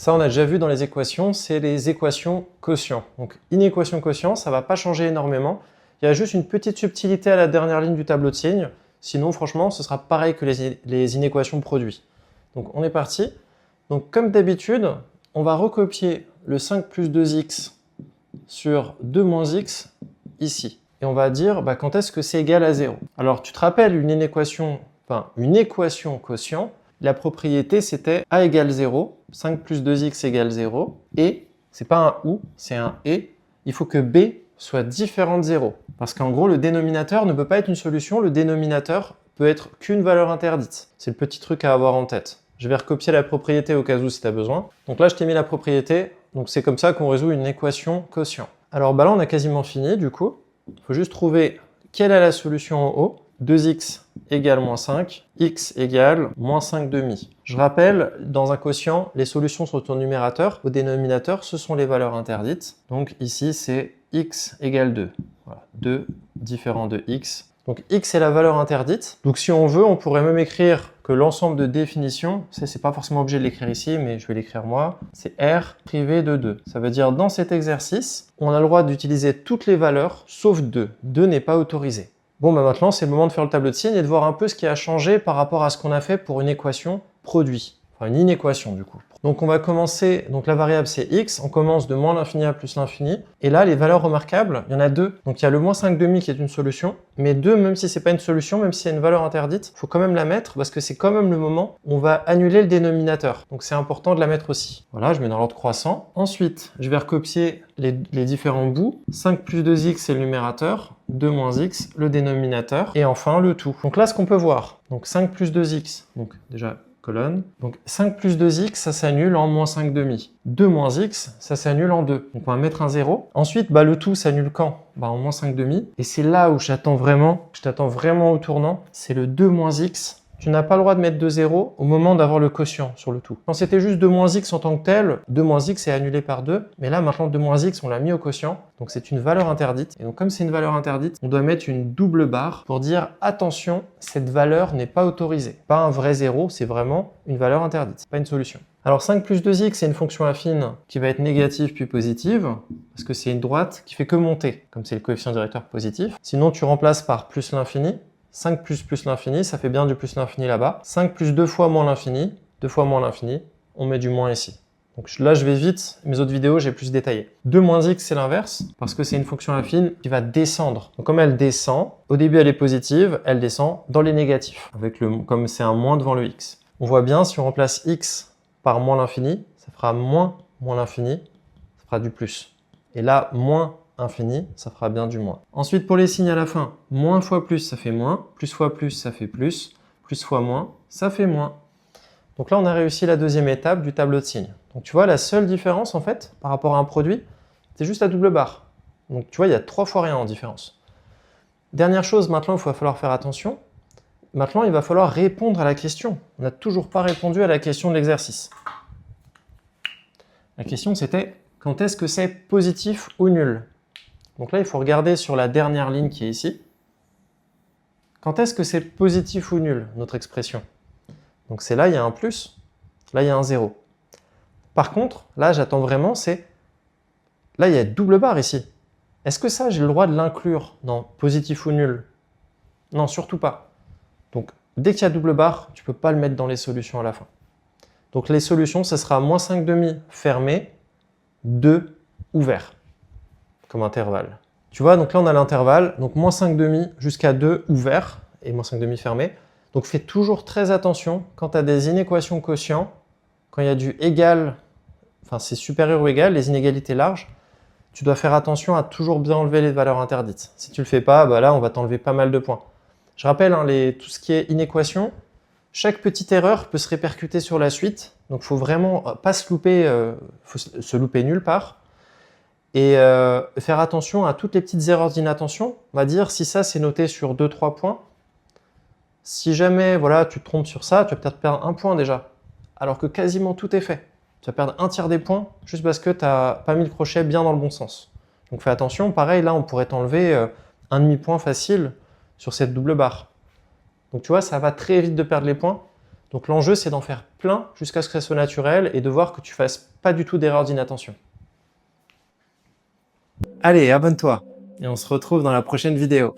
Ça, on a déjà vu dans les équations, c'est les équations quotient. Donc, une équation quotient, ça ne va pas changer énormément. Il y a juste une petite subtilité à la dernière ligne du tableau de signes. Sinon, franchement, ce sera pareil que les inéquations produits. Donc, on est parti. Donc, comme d'habitude, on va recopier le 5 plus 2x sur 2 moins x ici. Et on va dire quand est-ce que c'est égal à 0. Alors, tu te rappelles une équation quotient, la propriété c'était a égale 0, 5 plus 2x égale 0, et, c'est pas un ou, c'est un et, il faut que b soit différent de 0. Parce qu'en gros, le dénominateur ne peut pas être une solution, le dénominateur peut être qu'une valeur interdite. C'est le petit truc à avoir en tête. Je vais recopier la propriété au cas où si tu as besoin. Donc là, je t'ai mis la propriété, donc c'est comme ça qu'on résout une équation quotient. Alors là, on a quasiment fini du coup. Il faut juste trouver quelle est la solution en haut. 2x égale moins 5, x égale moins 5 demi. Je rappelle, dans un quotient, les solutions sont au numérateur, au dénominateur, ce sont les valeurs interdites. Donc ici, c'est x égale 2. Voilà, 2 différent de x. Donc x est la valeur interdite. Donc si on veut, on pourrait même écrire que l'ensemble de définitions, c'est pas forcément obligé de l'écrire ici, mais je vais l'écrire moi, c'est r privé de 2. Ça veut dire dans cet exercice, on a le droit d'utiliser toutes les valeurs sauf 2. 2 n'est pas autorisé. Bon, maintenant, c'est le moment de faire le tableau de signes et de voir un peu ce qui a changé par rapport à ce qu'on a fait pour une équation produit. Enfin, une inéquation, du coup. Donc, on va commencer, donc la variable, c'est x. On commence de moins l'infini à plus l'infini. Et là, les valeurs remarquables, il y en a deux. Donc, il y a le moins 5 demi qui est une solution. Mais 2, même si c'est pas une solution, même si c'est une valeur interdite, il faut quand même la mettre parce que c'est quand même le moment où on va annuler le dénominateur. Donc, c'est important de la mettre aussi. Voilà, je mets dans l'ordre croissant. Ensuite, je vais recopier les différents bouts. 5 plus 2x, c'est le numérateur. 2 moins x, le dénominateur. Et enfin, le tout. Donc là, ce qu'on peut voir. Donc, 5 plus 2x. Donc, déjà, colonne. Donc 5 plus 2x, ça s'annule en moins 5 demi. 2 moins x, ça s'annule en 2. Donc on va mettre un 0. Ensuite, le tout s'annule quand? En moins 5 demi. Et c'est là où je t'attends vraiment au tournant. C'est le 2 moins x. Tu n'as pas le droit de mettre de 0 au moment d'avoir le quotient sur le tout. Quand c'était juste 2 moins x en tant que tel, 2 moins x est annulé par 2. Mais là, maintenant, 2 moins x, on l'a mis au quotient. Donc c'est une valeur interdite. Et donc comme c'est une valeur interdite, on doit mettre une double barre pour dire attention, cette valeur n'est pas autorisée. Pas un vrai 0, c'est vraiment une valeur interdite. Pas une solution. Alors 5 plus 2x, c'est une fonction affine qui va être négative puis positive, parce que c'est une droite qui fait que monter, comme c'est le coefficient directeur positif. Sinon, tu remplaces par plus l'infini. 5 plus l'infini, ça fait bien du plus l'infini là-bas. 5 plus 2 fois moins l'infini, 2 fois moins l'infini, on met du moins ici. Donc là, je vais vite, mes autres vidéos, j'ai plus détaillé. 2 moins x, c'est l'inverse, parce que c'est une fonction affine qui va descendre. Donc comme elle descend, au début elle est positive, elle descend dans les négatifs, comme c'est un moins devant le x. On voit bien, si on remplace x par moins l'infini, ça fera moins l'infini, ça fera du plus. Et là, moins infini, ça fera bien du moins. Ensuite, pour les signes à la fin, moins fois plus, ça fait moins, plus fois plus, ça fait plus fois moins, ça fait moins. Donc là, on a réussi la deuxième étape du tableau de signes. Donc tu vois, la seule différence, en fait, par rapport à un produit, c'est juste la double barre. Donc tu vois, il y a 3 fois rien en différence. Dernière chose, maintenant, il va falloir faire attention. Maintenant, il va falloir répondre à la question. On n'a toujours pas répondu à la question de l'exercice. La question, c'était quand est-ce que c'est positif ou nul? Donc là, il faut regarder sur la dernière ligne qui est ici. Quand est-ce que c'est positif ou nul, notre expression? Donc c'est là, il y a un plus, là, il y a un 0. Par contre, là, j'attends vraiment, là, il y a double barre ici. Est-ce que ça, j'ai le droit de l'inclure dans positif ou nul? Non, surtout pas. Donc, dès qu'il y a double barre, tu ne peux pas le mettre dans les solutions à la fin. Donc les solutions, ce sera moins 5 demi fermé, 2 ouvert, comme intervalle. Tu vois, donc là, on a l'intervalle, donc moins 5 demi jusqu'à 2 ouvert, et moins 5 demi fermé. Donc fais toujours très attention quand tu as des inéquations quotients, quand il y a du égal, enfin c'est supérieur ou égal, les inégalités larges, tu dois faire attention à toujours bien enlever les valeurs interdites. Si tu ne le fais pas, là, on va t'enlever pas mal de points. Je rappelle, tout ce qui est inéquation, chaque petite erreur peut se répercuter sur la suite. Donc, il ne faut vraiment pas se louper, faut se louper nulle part. Et faire attention à toutes les petites erreurs d'inattention. On va dire, si ça, c'est noté sur 2-3 points, si jamais tu te trompes sur ça, tu vas peut-être perdre 1 point déjà. Alors que quasiment tout est fait. Tu vas perdre 1/3 des points juste parce que tu n'as pas mis le crochet bien dans le bon sens. Donc, fais attention. Pareil, là, on pourrait t'enlever un demi-point facile sur cette double barre. Donc tu vois, ça va très vite de perdre les points. Donc l'enjeu, c'est d'en faire plein jusqu'à ce que ça soit naturel et de voir que tu fasses pas du tout d'erreur d'inattention. Allez, abonne-toi et on se retrouve dans la prochaine vidéo.